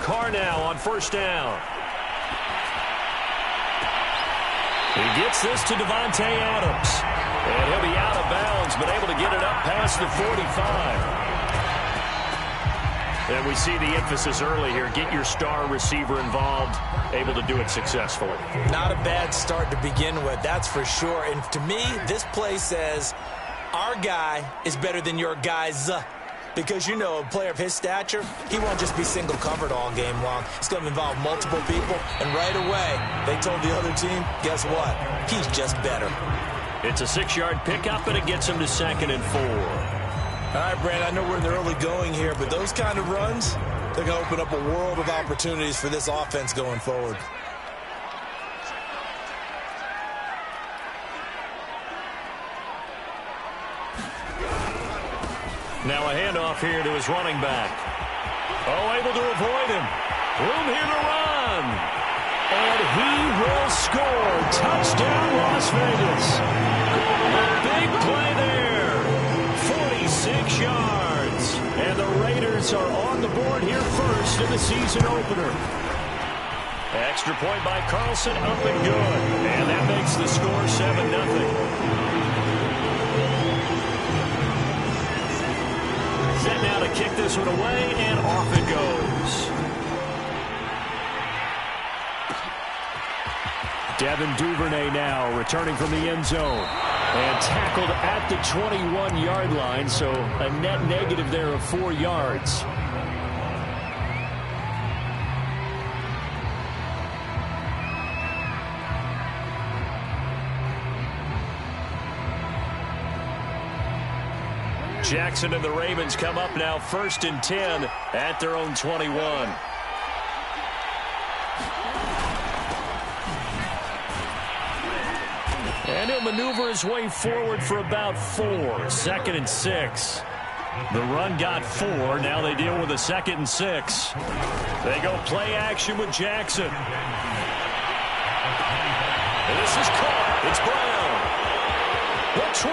Carr now on first down. He gets this to Davante Adams. And he'll be out of bounds, but able to get it up past the 45. And we see the emphasis early here. Get your star receiver involved, able to do it successfully. Not a bad start to begin with, that's for sure. And to me, this play says our guy is better than your guys. Because, you know, a player of his stature, he won't just be single covered all game long. It's going to involve multiple people. And right away, they told the other team, guess what? He's just better. It's a 6-yard pickup, and it gets him to 2nd and 4. All right, Brand, I know we're in the early going here, but those kind of runs, they're going to open up a world of opportunities for this offense going forward. Now a handoff here to his running back. Oh, able to avoid him. Room here to run. And he will score. Touchdown, Las Vegas. A big play there. 46 yards. And the Raiders are on the board here first in the season opener. Extra point by Carlson, up and good. And that makes the score 7-0. Set now to kick this one away, and off it goes. Devin Duvernay now returning from the end zone. And tackled at the 21-yard line, so a net negative there of 4 yards. Jackson and the Ravens come up now 1st and 10 at their own 21. And he'll maneuver his way forward for about 4. 2nd and 6. The run got 4. Now they deal with a 2nd and 6. They go play action with Jackson. And this is caught. It's Brown. The 20.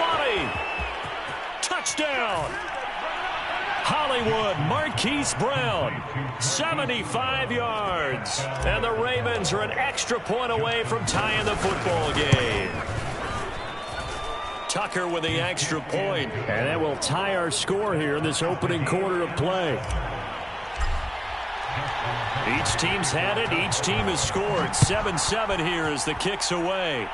Touchdown. Hollywood Marquise Brown. 75 yards. And the Ravens are an extra point away from tying the football game. Tucker with the extra point. And that will tie our score here in this opening quarter of play. Each team's had it. Each team has scored. 7-7 here as the kick's away.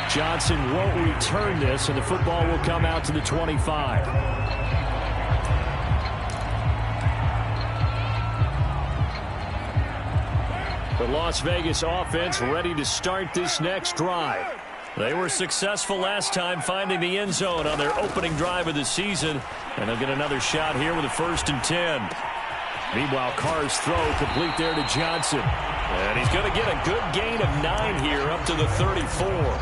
Johnson won't return this, and the football will come out to the 25. The Las Vegas offense ready to start this next drive. They were successful last time finding the end zone on their opening drive of the season, and they'll get another shot here with a 1st and 10. Meanwhile, Carr's throw complete there to Johnson. And he's going to get a good gain of 9 here up to the 34.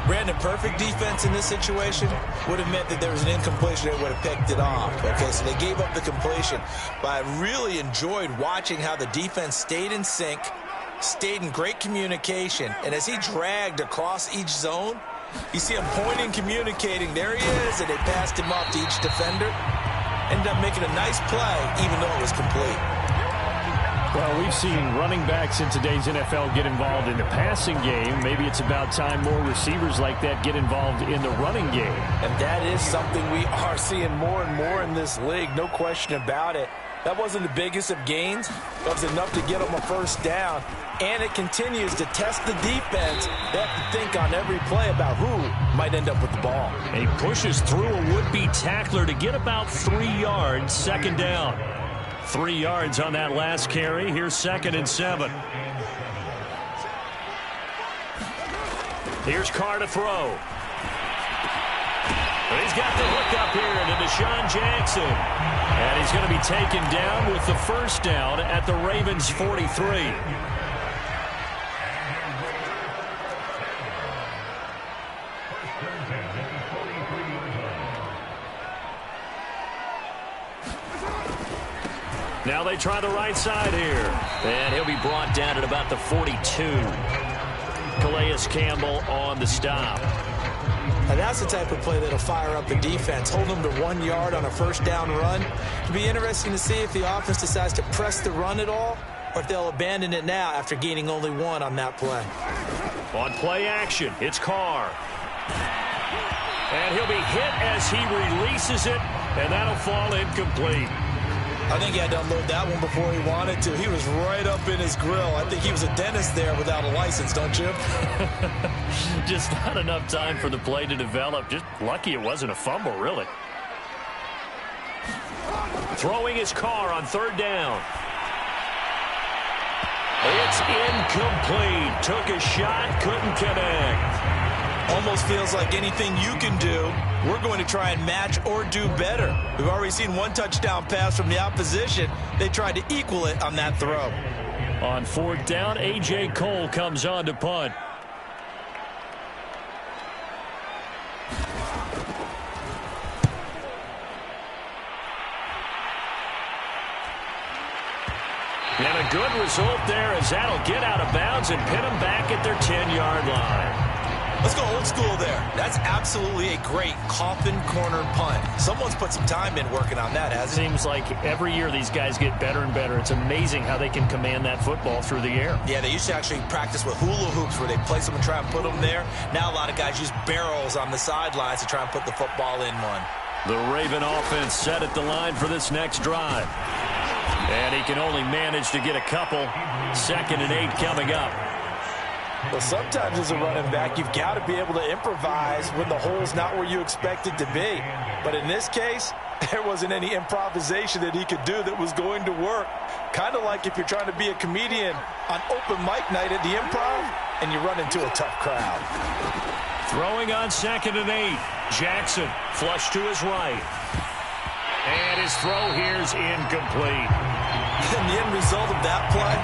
Brandon, perfect defense in this situation would have meant that there was an incompletion that would have picked it off. Okay, so they gave up the completion. But I really enjoyed watching how the defense stayed in sync, stayed in great communication. And as he dragged across each zone, you see him pointing, communicating. There he is, and they passed him off to each defender. Ended up making a nice play, even though it was complete. Well, we've seen running backs in today's NFL get involved in the passing game. Maybe it's about time more receivers like that get involved in the running game. And that is something we are seeing more and more in this league, no question about it. That wasn't the biggest of gains. That was enough to get them a 1st down. And it continues to test the defense. They have to think on every play about who might end up with the ball. He pushes through a would-be tackler to get about 3 yards, 2nd down. 3 yards on that last carry. Here's 2nd and 7. Here's Carr to throw. He's got the hook up here to Deshaun Jackson. And he's going to be taken down with the 1st down at the Ravens' 43. Now they try the right side here. And he'll be brought down at about the 42. Calais Campbell on the stop. Now that's the type of play that'll fire up the defense. Hold them to 1 yard on a first down run. It'll be interesting to see if the offense decides to press the run at all, or if they'll abandon it now after gaining only 1 on that play. On play action, it's Carr. And he'll be hit as he releases it, and that'll fall incomplete. I think he had to unload that one before he wanted to. He was right up in his grill. I think he was a dentist there without a license, don't you? Just not enough time for the play to develop. Just lucky it wasn't a fumble, really. Throwing his Carr on 3rd down. It's incomplete. Took a shot, couldn't connect. Almost feels like anything you can do, we're going to try and match or do better. We've already seen 1 touchdown pass from the opposition. They tried to equal it on that throw. On 4th down, A.J. Cole comes on to punt. And a good result there as that'll get out of bounds and pin them back at their 10-yard line. Let's go old school there. That's absolutely a great coffin corner punt. Someone's put some time in working on that, hasn't it? Seems like every year these guys get better and better. It's amazing how they can command that football through the air. Yeah, they used to actually practice with hula hoops where they place them and try and put them there. Now a lot of guys use barrels on the sidelines to try and put the football in one. The Raven offense set at the line for this next drive. And he can only manage to get a couple. 2nd and 8 coming up. Well, sometimes as a running back, you've got to be able to improvise when the hole's not where you expect it to be. But in this case, there wasn't any improvisation that he could do that was going to work. Kind of like if you're trying to be a comedian on open mic night at the Improv and you run into a tough crowd. Throwing on 2nd and 8. Jackson flush to his right. And his throw here's incomplete. And the end result of that play,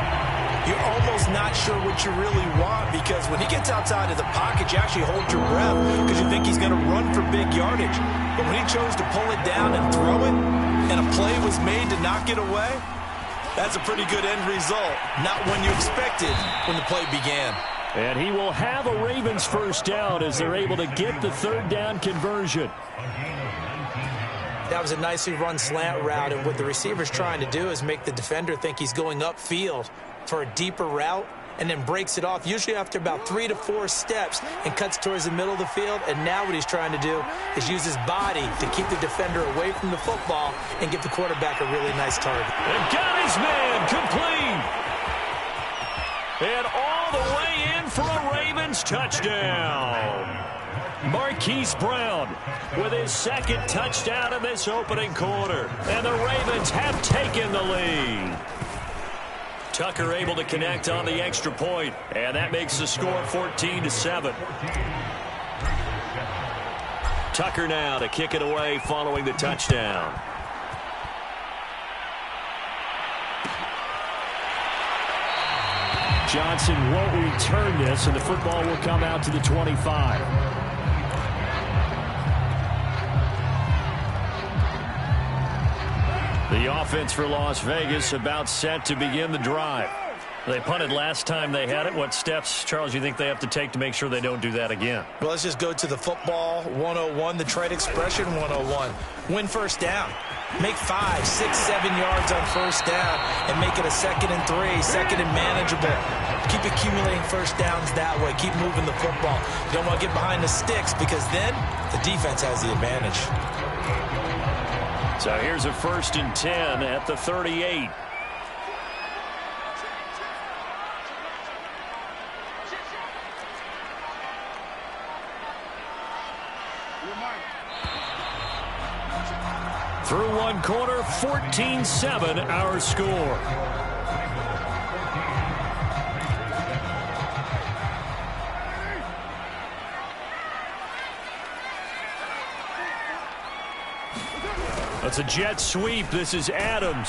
you're almost not sure what you really want, because when he gets outside of the pocket, you actually hold your breath because you think he's going to run for big yardage. But when he chose to pull it down and throw it, and a play was made to knock it away, that's a pretty good end result. Not when you expected when the play began. And he will have a Ravens first down as they're able to get the 3rd down conversion. That was a nicely run slant route, and what the receiver's trying to do is make the defender think he's going upfield for a deeper route, and then breaks it off, usually after about 3 to 4 steps, and cuts towards the middle of the field. And now what he's trying to do is use his body to keep the defender away from the football and give the quarterback a really nice target. And got his man complete. And all the way in for a Ravens touchdown. Marquise Brown with his 2nd touchdown in this opening quarter. And the Ravens have taken the lead. Tucker able to connect on the extra point, and that makes the score 14-7. Tucker now to kick it away following the touchdown. Johnson won't return this, and the football will come out to the 25. The offense for Las Vegas about set to begin the drive. They punted last time they had it. What steps, Charles, you think they have to take to make sure they don't do that again? Well, let's just go to the football 101, the trade expression 101. Win first down. Make 5, 6, 7 yards on first down and make it a 2nd and 3, 2nd and manageable. Keep accumulating first downs that way. Keep moving the football. You don't want to get behind the sticks because then the defense has the advantage. So here's a 1st and 10 at the 38. Through one quarter, 14-7 our score. It's a jet sweep. This is Adams.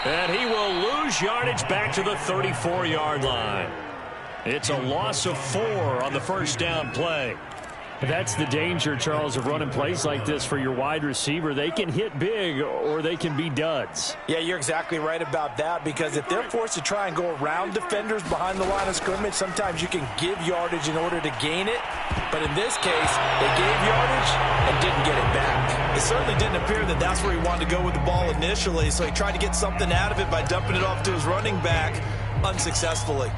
And he will lose yardage back to the 34-yard line. It's a loss of 4 on the first down play. That's the danger, Charles, of running plays like this for your wide receiver. They can hit big or they can be duds. Yeah, you're exactly right about that, because if they're forced to try and go around defenders behind the line of scrimmage, sometimes you can give yardage in order to gain it. But in this case, they gave yardage and didn't get it back. It certainly didn't appear that that's where he wanted to go with the ball initially, so he tried to get something out of it by dumping it off to his running back unsuccessfully.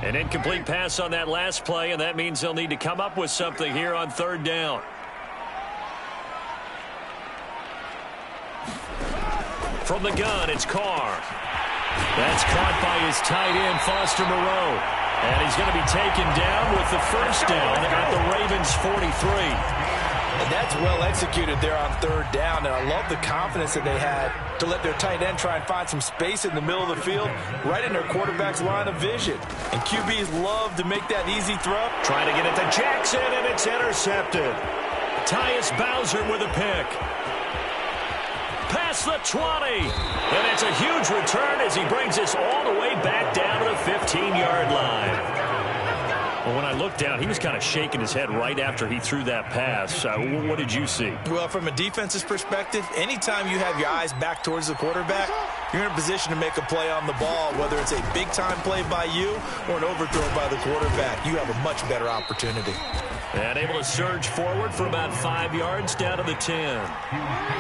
An incomplete pass on that last play, and that means they'll need to come up with something here on third down. From the gun, it's Carr. That's caught by his tight end, Foster Moreau. And he's going to be taken down with the first down at the Ravens' 43. And that's well executed there on third down, and I love the confidence that they had to let their tight end try and find some space in the middle of the field, right in their quarterback's line of vision. And QBs love to make that easy throw. Trying to get it to Jackson, and it's intercepted. Tyus Bowser with a pick. Past the 20. And it's a huge return as he brings us all the way back down to the 15-yard line. Well, when I looked down, he was kind of shaking his head right after he threw that pass. What did you see? Well, from a defense's perspective, anytime you have your eyes back towards the quarterback, you're in a position to make a play on the ball, whether it's a big-time play by you or an overthrow by the quarterback. You have a much better opportunity. And able to surge forward for about 5 yards down to the 10.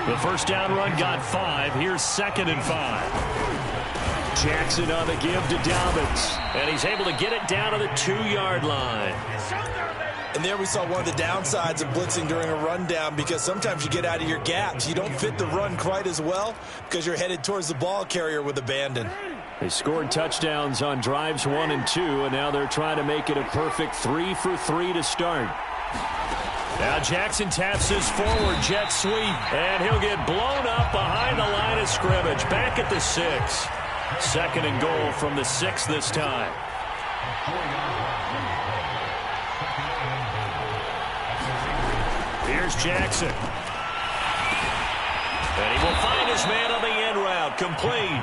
The first down run got 5. Here's 2nd and 5. Jackson on the give to Dobbins. And he's able to get it down to the 2-yard line. And there we saw one of the downsides of blitzing during a rundown, because sometimes you get out of your gaps. You don't fit the run quite as well because you're headed towards the ball carrier with abandon. They scored touchdowns on drives 1 and 2, and now they're trying to make it a perfect 3 for 3 to start. Now Jackson taps his forward jet sweep, and he'll get blown up behind the line of scrimmage. Back at the 6. 2nd and goal from the 6 this time. Here's Jackson. And he will find his man on the end route, complete.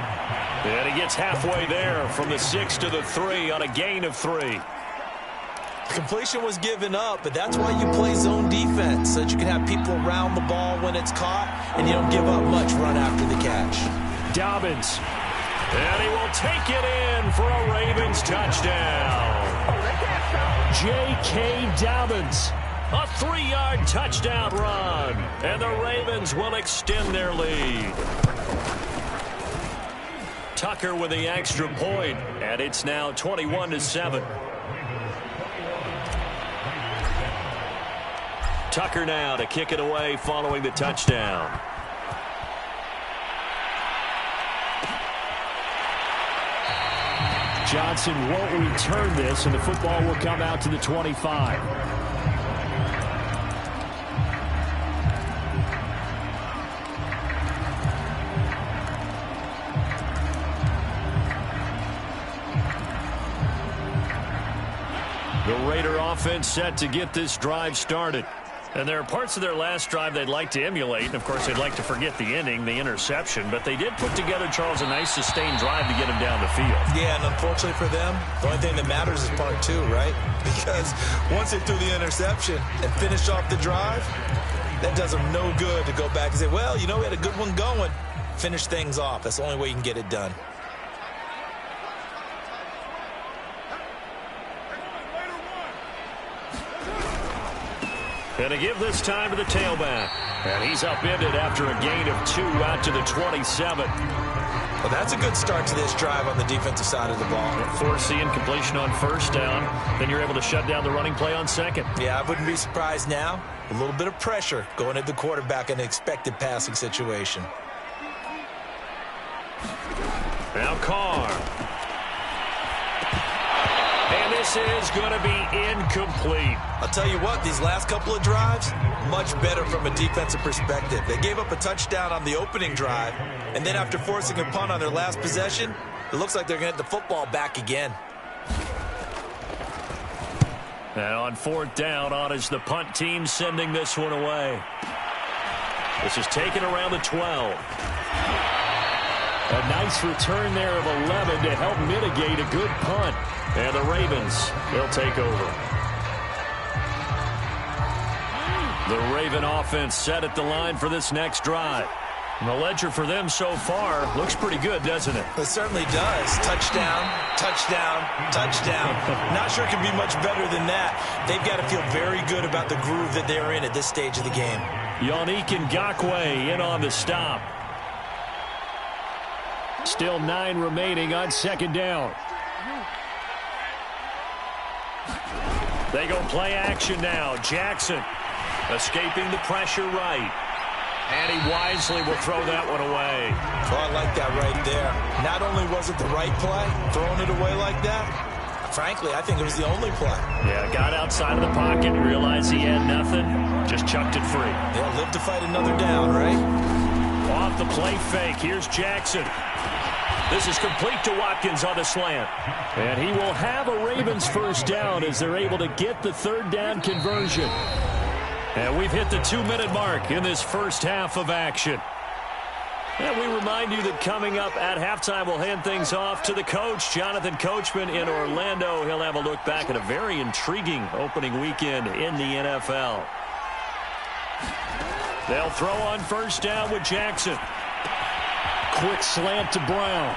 And he gets halfway there from the 6 to the 3 on a gain of 3. Completion was given up, but that's why you play zone defense, so that you can have people around the ball when it's caught, and you don't give up much run after the catch. Dobbins. And he will take it in for a Ravens touchdown. J.K. Dobbins. A 3-yard touchdown run. And the Ravens will extend their lead. Tucker with the extra point, and it's now 21-7. Tucker now to kick it away following the touchdown. Johnson won't return this, and the football will come out to the 25. The Raider offense set to get this drive started. And there are parts of their last drive they'd like to emulate. And, of course, they'd like to forget the ending, the interception. But they did put together, Charles, a nice sustained drive to get him down the field. Yeah, and unfortunately for them, the only thing that matters is part 2, right? Because once they threw the interception and finished off the drive, that does them no good to go back and say, well, you know, we had a good one going. Finish things off. That's the only way you can get it done. And to give this time to the tailback. And he's upended after a gain of 2 out to the 27. Well, that's a good start to this drive on the defensive side of the ball. Force the incompletion on first down. Then you're able to shut down the running play on second. Yeah, I wouldn't be surprised now. A little bit of pressure going at the quarterback in an expected passing situation. Now Carr. And this is going to be incomplete. I'll tell you what, these last couple of drives, much better from a defensive perspective. They gave up a touchdown on the opening drive, and then after forcing a punt on their last possession, it looks like they're going to get the football back again. Now on 4th down, on is the punt team sending this one away. This is taken around the 12. A nice return there of 11 to help mitigate a good punt. And the Ravens, they'll take over. The Raven offense set at the line for this next drive. And the ledger for them so far looks pretty good, doesn't it? It certainly does. Touchdown, touchdown, touchdown. Not sure it can be much better than that. They've got to feel very good about the groove that they're in at this stage of the game. Yannick Ngakoue in on the stop. Still 9 remaining on second down. They go play action now. Jackson escaping the pressure right. And he wisely will throw that one away. Oh, I like that right there. Not only was it the right play, throwing it away like that, frankly, I think it was the only play. Yeah, got outside of the pocket, realized he had nothing, just chucked it free. Yeah, live to fight another down, right? Off the play fake, here's Jackson. This is complete to Watkins on the slant. And he will have a Ravens first down as they're able to get the third down conversion. And we've hit the 2-minute mark in this first half of action. And we remind you that coming up at halftime, we'll hand things off to the coach, Jonathan Coachman in Orlando. He'll have a look back at a very intriguing opening weekend in the NFL. They'll throw on first down with Jackson. Quick slant to Brown.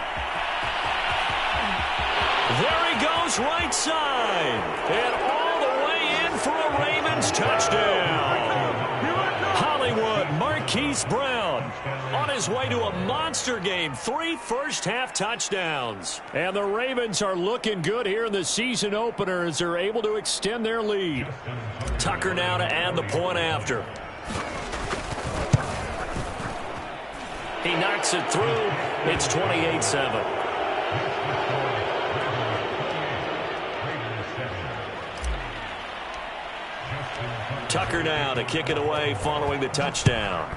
There he goes, right side. And all the way in for a Ravens touchdown. Hollywood Marquise Brown on his way to a monster game. 3 first-half touchdowns. And the Ravens are looking good here in the season opener as they're able to extend their lead. Tucker now to add the point after. He knocks it through. It's 28-7. Tucker now to kick it away following the touchdown.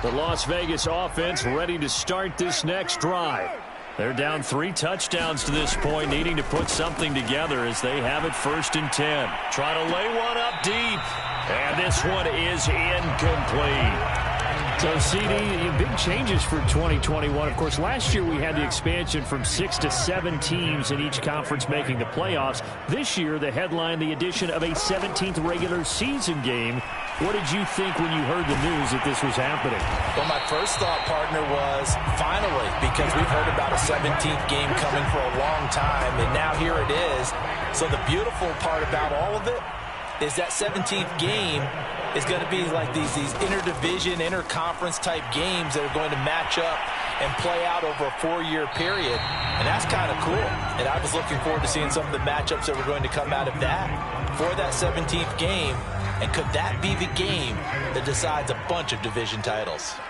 The Las Vegas offense ready to start this next drive. They're down 3 touchdowns to this point, needing to put something together as they have it 1st and 10. Try to lay one up deep. And this one is incomplete. So, CD, big changes for 2021. Of course, last year we had the expansion from 6 to 7 teams in each conference making the playoffs. This year, the headline, the addition of a 17th regular season game. What did you think when you heard the news that this was happening? Well, my first thought, partner, was finally, because we've heard about a 17th game coming for a long time, and now here it is. So the beautiful part about all of it is that 17th game is going to be like these interdivision, interconference type games that are going to match up and play out over a 4-year period. And that's kind of cool. And I was looking forward to seeing some of the matchups that were going to come out of that for that 17th game. And could that be the game that decides a bunch of division titles?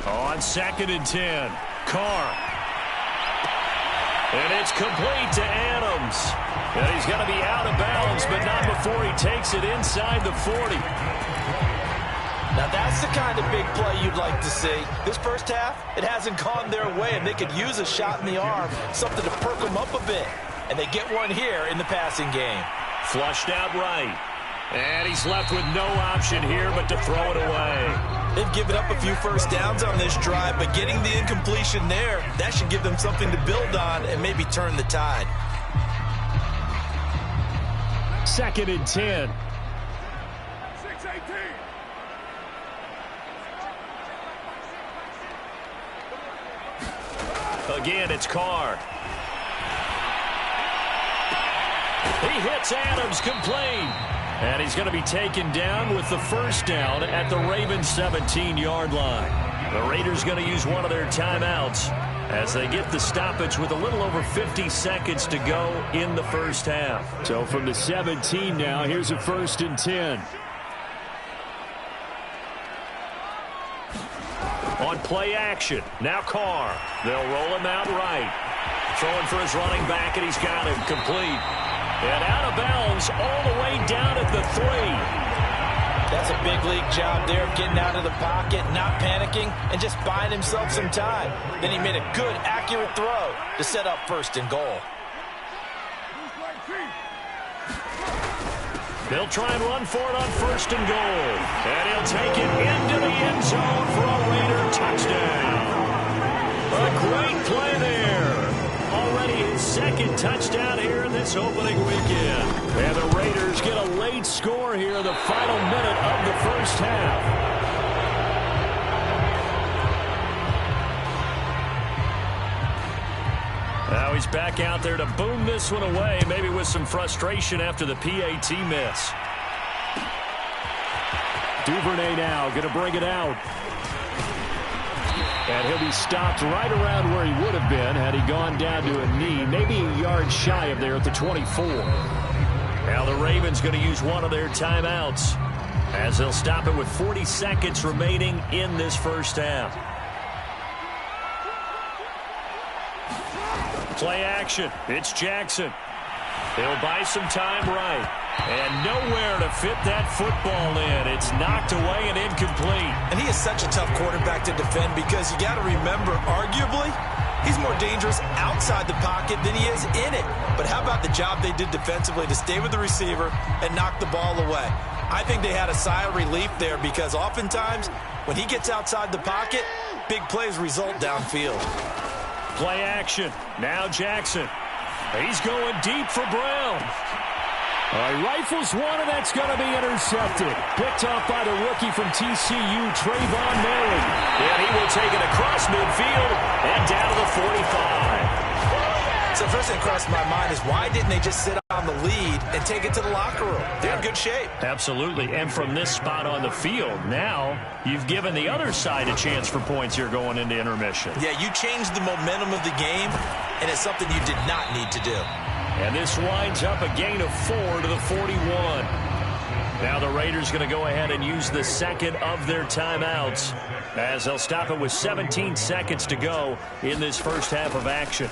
On 2nd and 10, Carr. And it's complete to Adams. And he's going to be out of bounds, but not before he takes it inside the 40. Now that's the kind of big play you'd like to see. This first half, it hasn't gone their way, and they could use a shot in the arm, something to perk them up a bit. And they get one here in the passing game. Flushed out right. And he's left with no option here but to throw it away. They've given up a few first downs on this drive, but getting the incompletion there, that should give them something to build on and maybe turn the tide. 2nd and 10. 6-18. Again, it's Carr. He hits Adams complete. And he's going to be taken down with the first down at the Ravens 17-yard line. The Raiders going to use one of their timeouts as they get the stoppage with a little over 50 seconds to go in the first half. So from the 17 now, here's a 1st and 10. On play action, now Carr. They'll roll him out right. Throwing for his running back, and he's got him complete. And out of bounds all the way down at the 3. That's a big league job there, getting out of the pocket, not panicking, and just buying himself some time. Then he made a good, accurate throw to set up 1st and goal. They'll try and run for it on 1st and goal. And he'll take it into the end zone for a Raider touchdown. A great play there. Already his 2nd touchdown here in this opening weekend. And the Raiders get a late score here in the final minute of the first half. Now he's back out there to boom this one away, maybe with some frustration after the PAT miss. Duvernay now going to bring it out. And he'll be stopped right around where he would have been had he gone down to a knee, maybe a yard shy of there at the 24. Now the Ravens going to use one of their timeouts as they'll stop it with 40 seconds remaining in this first half. Play action. It's Jackson. He'll buy some time right. And nowhere to fit that football in. It's knocked away and incomplete. And he is such a tough quarterback to defend because you got to remember, arguably, he's more dangerous outside the pocket than he is in it. But how about the job they did defensively to stay with the receiver and knock the ball away? I think they had a sigh of relief there because oftentimes when he gets outside the pocket, big plays result downfield. Play action. Now Jackson. He's going deep for Brown. He rifles one, and that's going to be intercepted. Picked off by the rookie from TCU, Trayvon Merritt. And he will take it across midfield and down to the 45. So first thing that crossed my mind is why didn't they just sit on the lead and take it to the locker room? They're in good shape. Absolutely. And from this spot on the field, now you've given the other side a chance for points here going into intermission. Yeah, you changed the momentum of the game, and it's something you did not need to do. And this winds up a gain of 4 to the 41. Now the Raiders going to go ahead and use the 2nd of their timeouts as they'll stop it with 17 seconds to go in this first half of action.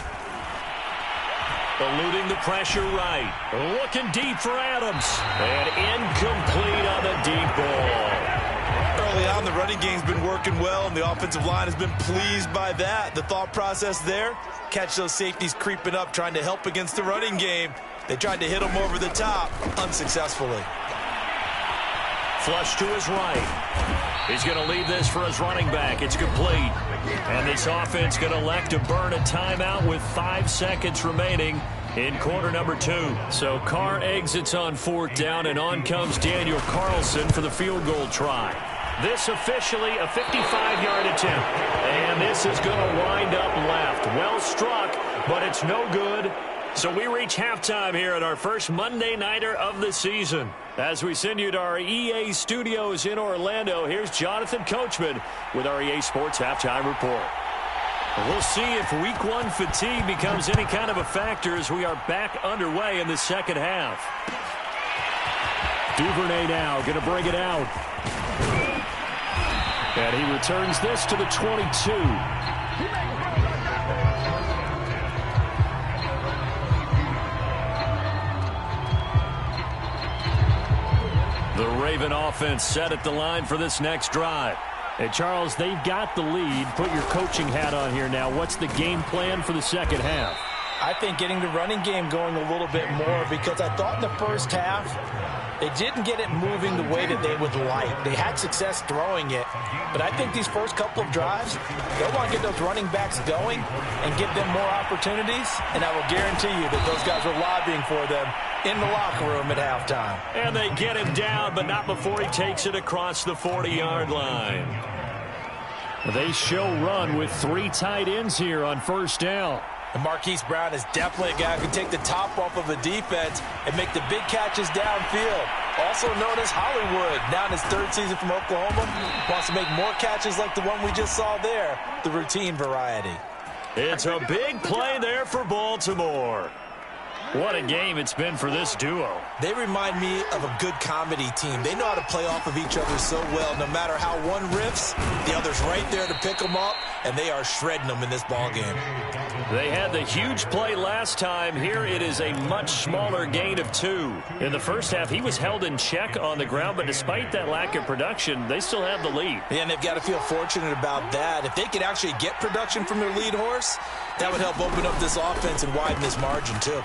Eluding the pressure right. Looking deep for Adams. And incomplete on the deep ball. Early on, the running game's been working well, and the offensive line has been pleased by that. The thought process there, catch those safeties creeping up, trying to help against the running game. They tried to hit them over the top, unsuccessfully. Flush to his right. He's going to leave this for his running back. It's complete. And this offense going to elect to burn a timeout with 5 seconds remaining in quarter number 2. So Carr exits on 4th down, and on comes Daniel Carlson for the field goal try. This officially a 55-yard attempt. And this is going to wind up left. Well struck, but it's no good. So we reach halftime here at our first Monday Nighter of the season. As we send you to our EA studios in Orlando, here's Jonathan Coachman with our EA Sports Halftime Report. We'll see if Week 1 fatigue becomes any kind of a factor as we are back underway in the second half. Duvernay now going to bring it out. And he returns this to the 22. The Raven offense set at the line for this next drive. Hey, Charles, they've got the lead. Put your coaching hat on here now. What's the game plan for the second half? I think getting the running game going a little bit more because I thought in the first half they didn't get it moving the way that they would like. They had success throwing it, but I think these first couple of drives, they'll want to get those running backs going and give them more opportunities, and I will guarantee you that those guys are lobbying for them in the locker room at halftime. And they get him down, but not before he takes it across the 40-yard line. They show run with 3 tight ends here on first down. And Marquise Brown is definitely a guy who can take the top off of a defense and make the big catches downfield. Also known as Hollywood, now in his 3rd season from Oklahoma, wants to make more catches like the one we just saw there, the routine variety. It's a big play there for Baltimore. What a game it's been for this duo. They remind me of a good comedy team. They know how to play off of each other so well. No matter how one riffs, the other's right there to pick them up, and they are shredding them in this ballgame. They had the huge play last time. Here it is a much smaller gain of 2. In the first half, he was held in check on the ground, but despite that lack of production, they still have the lead. Yeah, and they've got to feel fortunate about that. If they could actually get production from their lead horse, that would help open up this offense and widen this margin, too.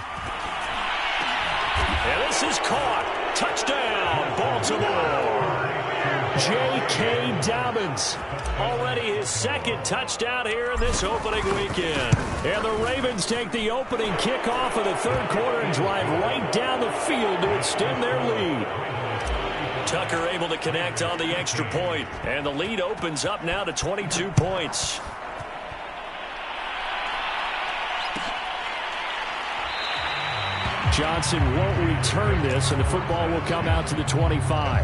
And this is caught. Touchdown, Baltimore. J.K. Dobbins, already his second touchdown here in this opening weekend. And the Ravens take the opening kickoff of the third quarter and drive right down the field to extend their lead. Tucker able to connect on the extra point, and the lead opens up now to 22 points. Johnson won't return this, and the football will come out to the 25.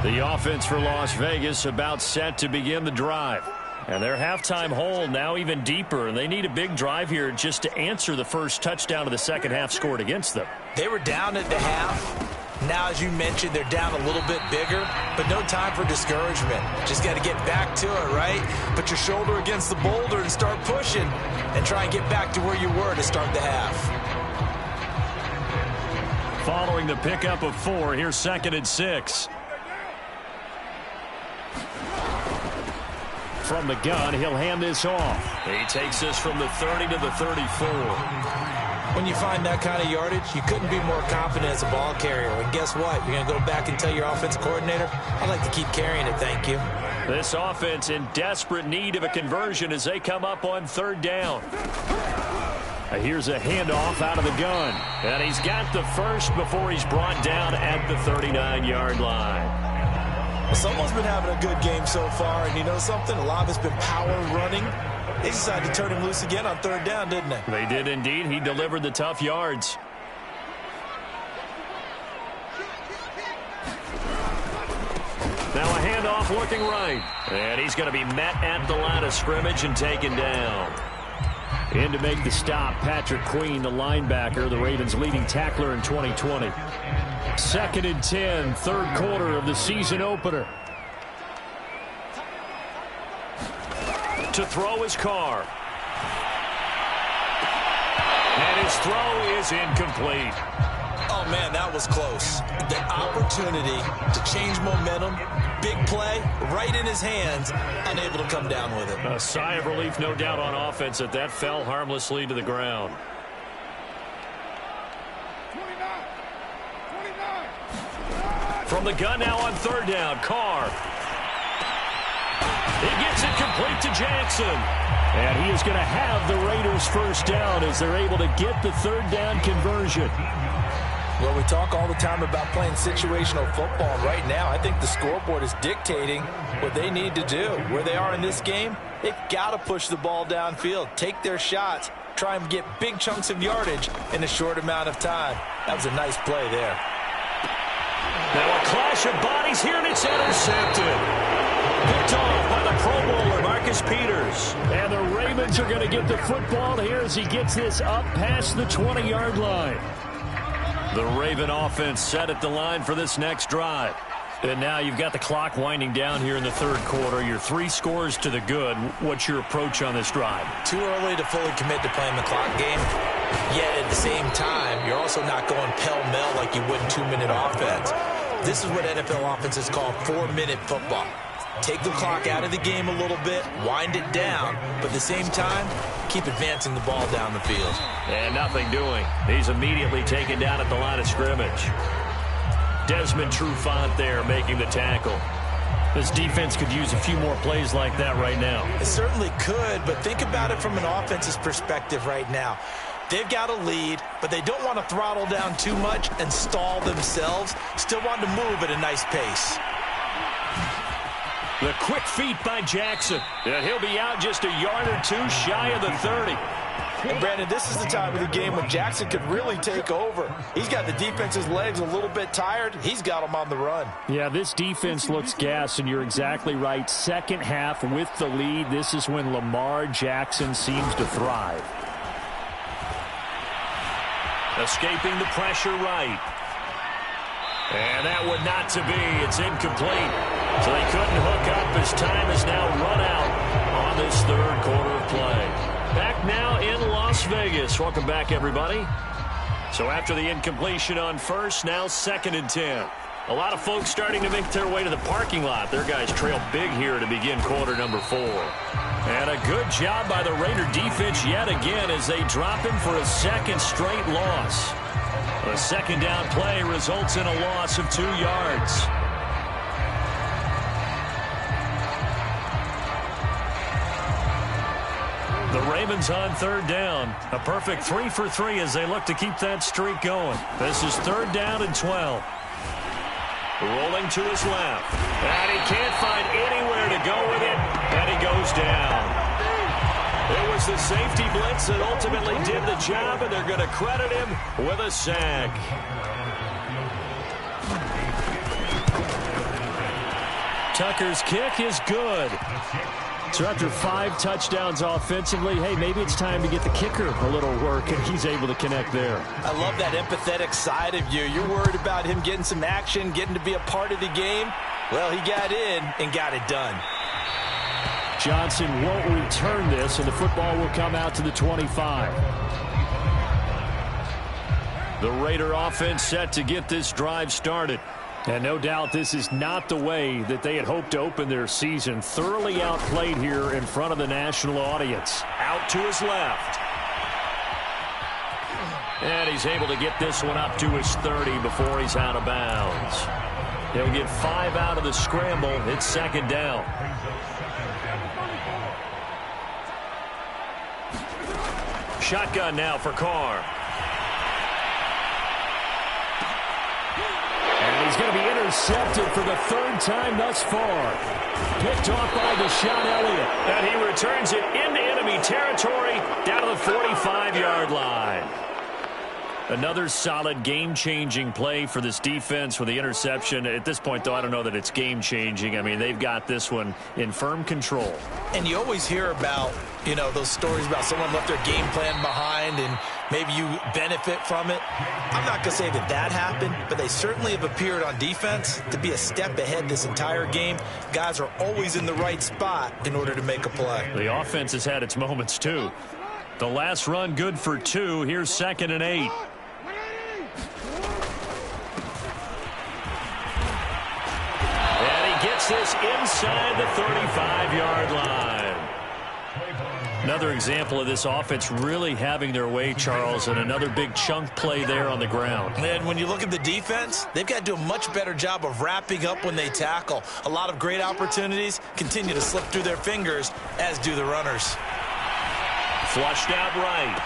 The offense for Las Vegas about set to begin the drive. And their halftime hole now even deeper, and they need a big drive here just to answer the first touchdown of the second half scored against them. They were down at the half. Now, as you mentioned, they're down a little bit bigger, but no time for discouragement. Just got to get back to it, right? Put your shoulder against the boulder and start pushing and try and get back to where you were to start the half. Following the pickup of 4, here's 2nd and 6. From the gun, he'll hand this off. He takes this from the 30 to the 34. When you find that kind of yardage, you couldn't be more confident as a ball carrier. And guess what? You're going to go back and tell your offensive coordinator, I'd like to keep carrying it, thank you. This offense in desperate need of a conversion as they come up on 3rd down. Here's a handoff out of the gun. And he's got the first before he's brought down at the 39-yard line. Well, someone's been having a good game so far, and you know something? A lot of it's been power running. They decided to turn him loose again on 3rd down, didn't they? They did indeed. He delivered the tough yards. Now a handoff looking right. And he's going to be met at the line of scrimmage and taken down. In to make the stop, Patrick Queen, the linebacker, the Ravens' leading tackler in 2020. 2nd and 10, 3rd quarter of the season opener. To throw his Carr. And his throw is incomplete. Oh, man, that was close. The opportunity to change momentum, big play, right in his hands, unable to come down with it. A sigh of relief, no doubt, on offense that fell harmlessly to the ground. From the gun now on 3rd down, Carr. He gets it complete to Jackson. And he is going to have the Raiders first down as they're able to get the 3rd down conversion. Well, we talk all the time about playing situational football. Right now, I think the scoreboard is dictating what they need to do. Where they are in this game, they've got to push the ball downfield, take their shots, try and get big chunks of yardage in a short amount of time. That was a nice play there. Now a clash of bodies here, and it's intercepted. Picked off by the Pro Bowler, Marcus Peters. And the Ravens are going to get the football here as he gets this up past the 20-yard line. The Raven offense set at the line for this next drive. And now you've got the clock winding down here in the 3rd quarter. You're 3 scores to the good. What's your approach on this drive? Too early to fully commit to playing the clock game. Yet at the same time, you're also not going pell-mell like you would in 2-minute offense. This is what NFL offenses call 4-minute football. Take the clock out of the game a little bit, wind it down, but at the same time, keep advancing the ball down the field. And nothing doing. He's immediately taken down at the line of scrimmage. Desmond Trufant there making the tackle. This defense could use a few more plays like that right now. It certainly could, but think about it from an offense's perspective right now. They've got a lead, but they don't want to throttle down too much and stall themselves. Still want to move at a nice pace. The quick feet by Jackson. And he'll be out just a yard or 2 shy of the 30. And Brandon, this is the time of the game when Jackson could really take over. He's got the defense's legs a little bit tired. He's got them on the run. Yeah, this defense looks gassed, and you're exactly right. Second half with the lead, this is when Lamar Jackson seems to thrive. Escaping the pressure right. And that would not to be. It's incomplete. So they couldn't hook up as time is now run out on this 3rd quarter of play. Back now in Las Vegas. Welcome back, everybody. So after the incompletion on first, now 2nd and 10. A lot of folks starting to make their way to the parking lot. Their guys trail big here to begin quarter number 4. And a good job by the Raider defense yet again as they drop him for a 2nd straight loss. A second down play results in a loss of 2 yards. The Ravens on third down. A perfect 3 for 3 as they look to keep that streak going. This is third down and 12. Rolling to his left. And he can't find anywhere to go with it. And he goes down. It was the safety blitz that ultimately did the job, and they're going to credit him with a sack. Tucker's kick is good. So after 5 touchdowns offensively, hey, maybe it's time to get the kicker a little work, and he's able to connect there. I love that empathetic side of you. You're worried about him getting some action, getting to be a part of the game. Well, he got in and got it done. Johnson won't return this, and the football will come out to the 25. The Raider offense set to get this drive started. And no doubt this is not the way that they had hoped to open their season. Thoroughly outplayed here in front of the national audience. Out to his left. And he's able to get this one up to his 30 before he's out of bounds. He'll get 5 out of the scramble. It's second down. Shotgun now for Carr. He's going to be intercepted for the 3rd time thus far. Picked off by Deshaun Elliott. And he returns it into enemy territory down to the 45-yard line. Another solid game-changing play for this defense with the interception. At this point, though, I don't know that it's game-changing. I mean, they've got this one in firm control. And you always hear about, you know, those stories about someone left their game plan behind and maybe you benefit from it. I'm not going to say that that happened, but they certainly have appeared on defense to be a step ahead this entire game. Guys are always in the right spot in order to make a play. The offense has had its moments, too. The last run good for 2. Here's 2nd and 8. Gets this inside the 35-yard line. Another example of this offense really having their way, Charles, and another big chunk play there on the ground. And when you look at the defense, they've got to do a much better job of wrapping up when they tackle. A lot of great opportunities continue to slip through their fingers, as do the runners. Flushed out right.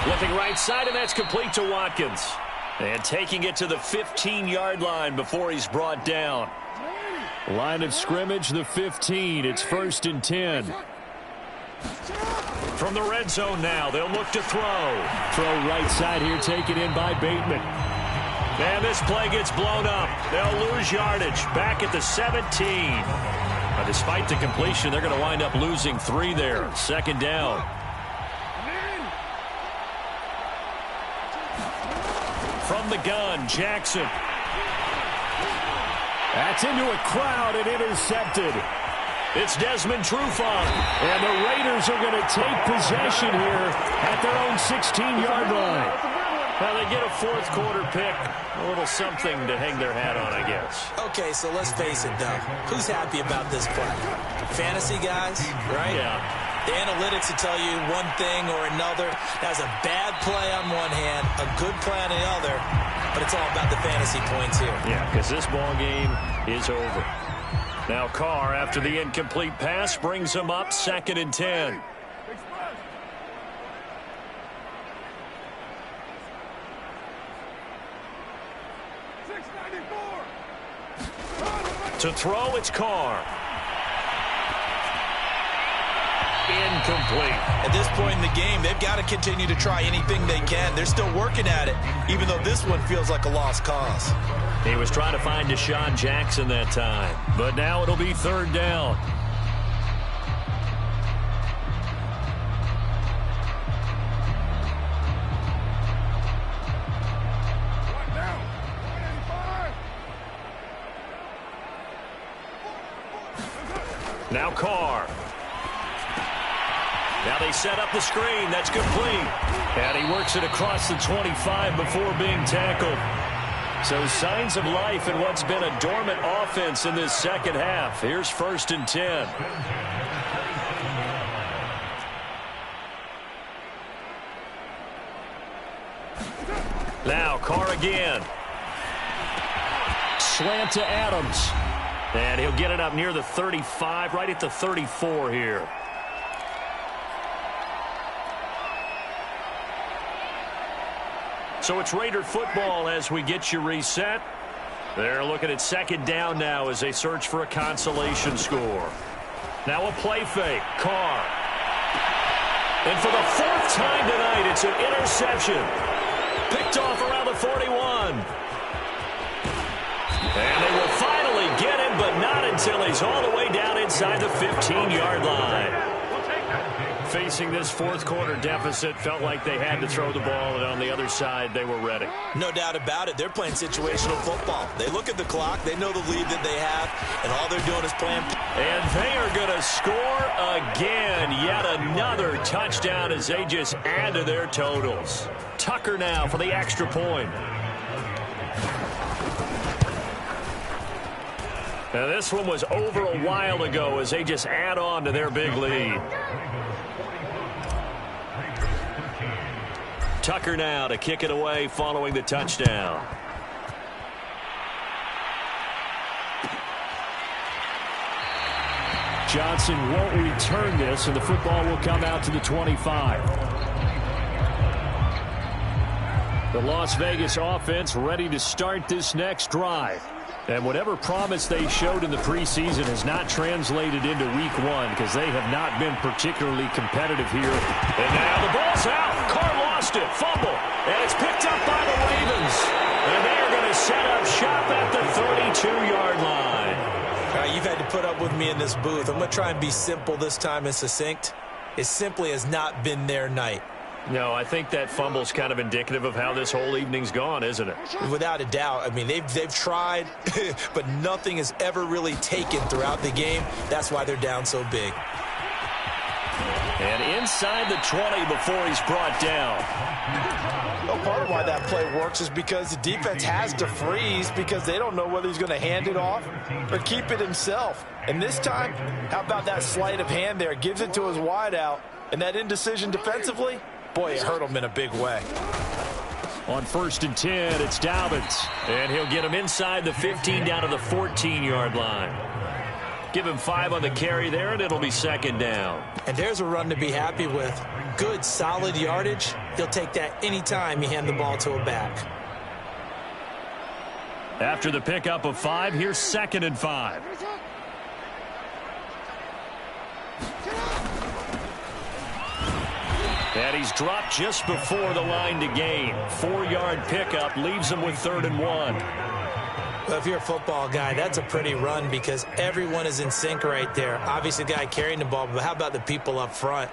Looking right side, and that's complete to Watkins. And taking it to the 15-yard line before he's brought down. Line of scrimmage, the 15. It's 1st and 10. From the red zone now, they'll look to throw. Throw right side here, taken in by Bateman. And this play gets blown up. They'll lose yardage back at the 17. But despite the completion, they're going to wind up losing 3 there. 2nd down. From the gun, Jackson. That's into a crowd and intercepted. It's Desmond Trufant. And the Raiders are going to take possession here at their own 16-yard line. Well, they get a 4th quarter pick. A little something to hang their hat on, I guess. Okay, so let's face it, though. Who's happy about this play? Fantasy guys, right? Yeah. The analytics will tell you one thing or another. That's a bad play on one hand, a good play on the other. But it's all about the fantasy points here. Yeah, because this ball game is over. Now Carr, after the incomplete pass, brings him up 2nd and 10. To throw, it's Carr. Incomplete. At this point in the game, they've got to continue to try anything they can. They're still working at it, even though this one feels like a lost cause. He was trying to find Deshaun Jackson that time, but now it'll be 3rd down. Now Carr. Now they set up the screen. That's complete. And he works it across the 25 before being tackled. So signs of life in what's been a dormant offense in this second half. Here's 1st and 10. Now Carr again. Slant to Adams. And he'll get it up near the 35, right at the 34 here. So it's Raider football as we get you reset. They're looking at second down now as they search for a consolation score. Now a play fake. Carr. And for the fourth time tonight, it's an interception. Picked off around the 41. And they will finally get him, but not until he's all the way down inside the 15-yard line. Facing this fourth quarter deficit, felt like they had to throw the ball, and on the other side, they were ready. No doubt about it. They're playing situational football. They look at the clock. They know the lead that they have, and all they're doing is playing. And they are going to score again. Yet another touchdown as they just add to their totals. Tucker now for the extra point. Now this one was over a while ago as they just add on to their big lead. Tucker now to kick it away following the touchdown. Johnson won't return this, and the football will come out to the 25. The Las Vegas offense ready to start this next drive. And whatever promise they showed in the preseason has not translated into week one because they have not been particularly competitive here. And now the ball's out. Carr lost it. Fumble. And it's picked up by the Ravens. And they are going to set up shop at the 32-yard line. All right, you've had to put up with me in this booth. I'm going to try and be simple this time and succinct. It simply has not been their night. No, I think that fumble's kind of indicative of how this whole evening's gone, isn't it? Without a doubt. I mean, they've tried, but nothing has ever really taken throughout the game. That's why they're down so big. And inside the 20 before he's brought down. Well, part of why that play works is because the defense has to freeze because they don't know whether he's going to hand it off or keep it himself. And this time, how about that sleight of hand there? Gives it to his wideout. And that indecision defensively, boy, it hurt him in a big way. On 1st and 10, it's Dobbins. And he'll get him inside the 15 down to the 14-yard line. Give him 5 on the carry there, and it'll be second down. And there's a run to be happy with. Good, solid yardage. He'll take that anytime you hand the ball to a back. After the pickup of 5, here's 2nd and 5. And he's dropped just before the line to gain. 4-yard pickup leaves him with 3rd and 1. Well, if you're a football guy, that's a pretty run because everyone is in sync right there. Obviously, the guy carrying the ball, but how about the people up front?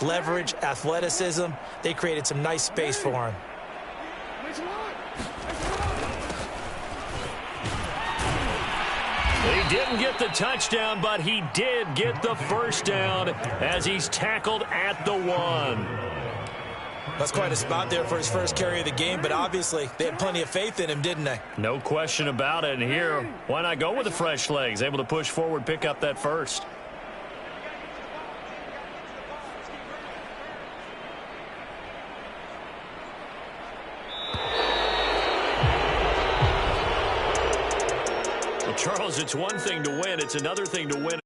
Leverage, athleticism, they created some nice space for him. He didn't get the touchdown, but he did get the first down as he's tackled at the 1. That's quite a spot there for his first carry of the game, but obviously they had plenty of faith in him, didn't they? No question about it. And here, why not go with the fresh legs? Able to push forward, pick up that first. Well, Charles, it's one thing to win. It's another thing to win